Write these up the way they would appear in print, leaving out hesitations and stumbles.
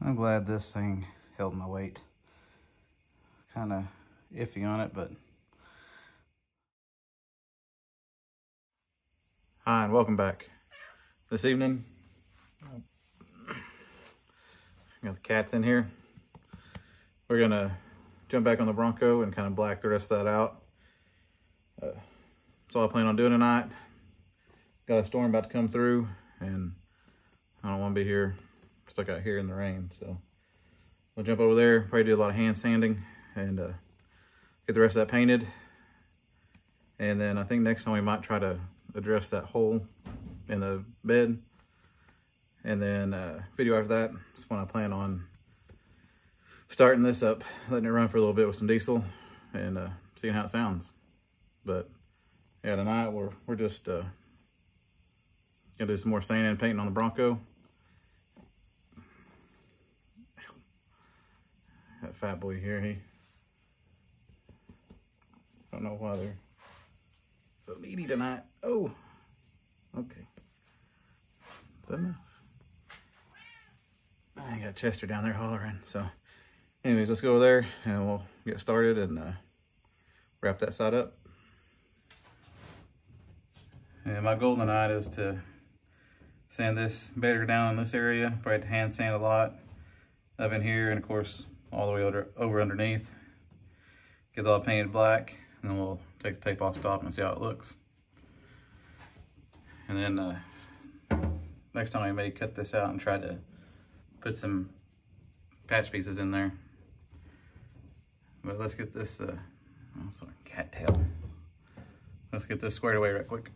I'm glad this thing held my weight. It's kind of iffy on it, but. Hi, and welcome back. This evening, got the cats in here. We're gonna jump back on the Bronco and kind of black the rest of that out. That's all I plan on doing tonight. Got a storm about to come through, and I don't want to be here, stuck out here in the rain. So we'll jump over there, probably do a lot of hand sanding, and get the rest of that painted. And then I think next time we might try to address that hole in the bed. And then video after that is when I plan on starting this up, letting it run for a little bit with some diesel and seeing how it sounds. But yeah, tonight we're just gonna do some more sanding and painting on the Bronco. That fat boy here, he don't know why they're so needy tonight. Oh, okay. Is that enough? I got Chester down there hollering. So anyways, let's go over there and we'll get started and wrap that side up. And my goal tonight is to sand this better down in this area. Probably have to hand sand a lot up in here, and of course all the way over underneath. Get it all painted black, and then we'll take the tape off top and see how it looks. And then next time I may cut this out and try to put some patch pieces in there. But let's get this, oh sorry, cat tail. Let's get this squared away right quick.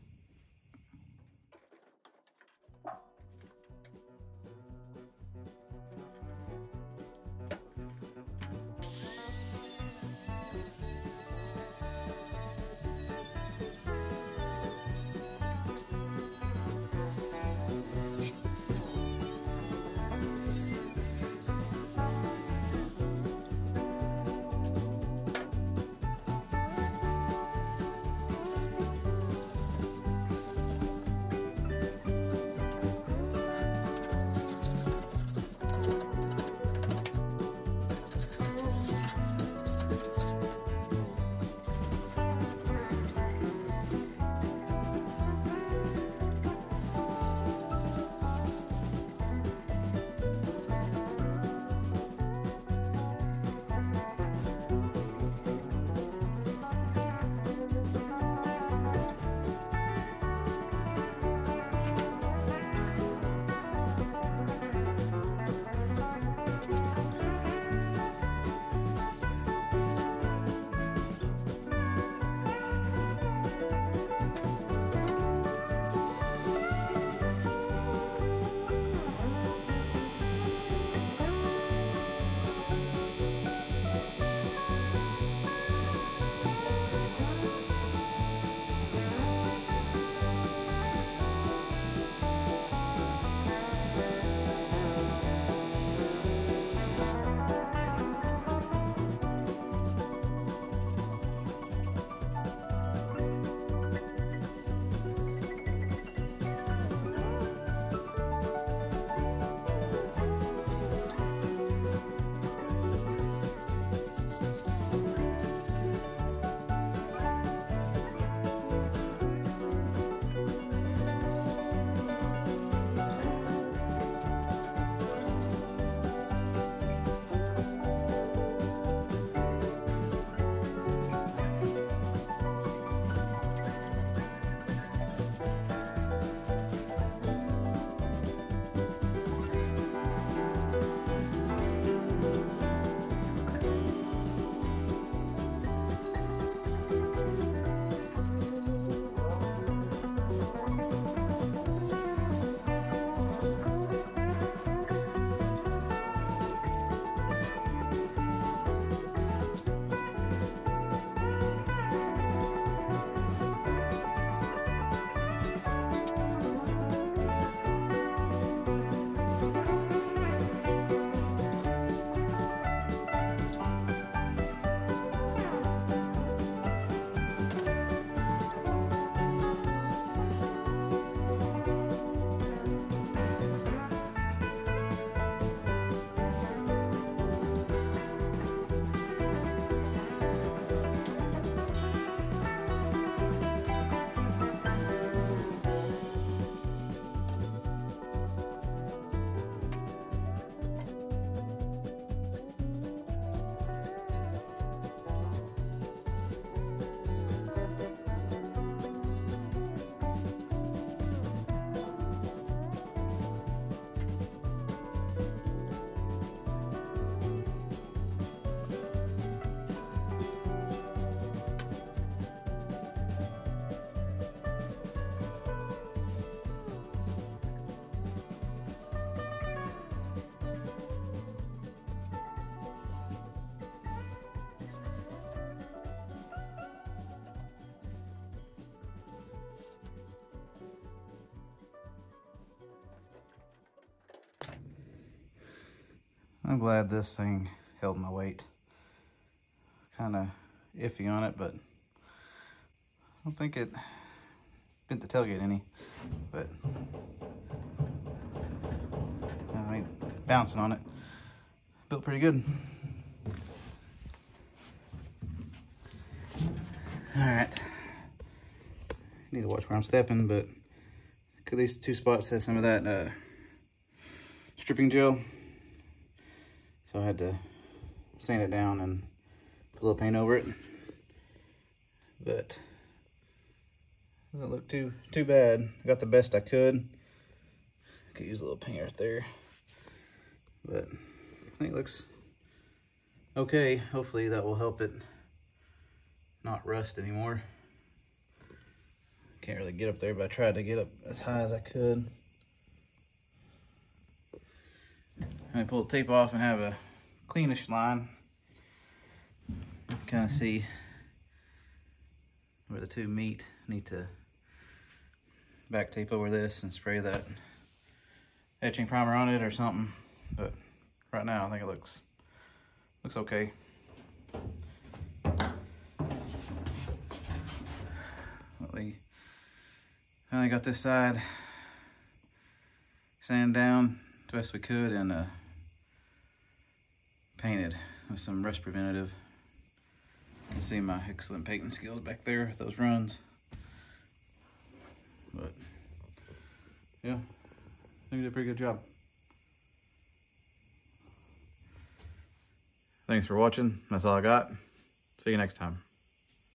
I'm glad this thing held my weight. Kind of iffy on it, but I don't think it bent the tailgate any. But I mean, bouncing on it, built pretty good. All right, need to watch where I'm stepping, but these two spots had some of that stripping gel, so I had to sand it down and put a little paint over it. But doesn't look too bad. I got the best I could. Could use a little paint right there, but I think it looks okay. Hopefully that will help it not rust anymore. Can't really get up there, but I tried to get up as high as I could. I pull the tape off and have a cleanish line. Kind of see where the two meet. Need to back tape over this and spray that etching primer on it or something. But right now I think it looks okay. We finally got this side sanded down the best we could and painted with some rust preventative. You can see my excellent painting skills back there with those runs. But yeah, I think we did a pretty good job. Thanks for watching. That's all I got. See you next time.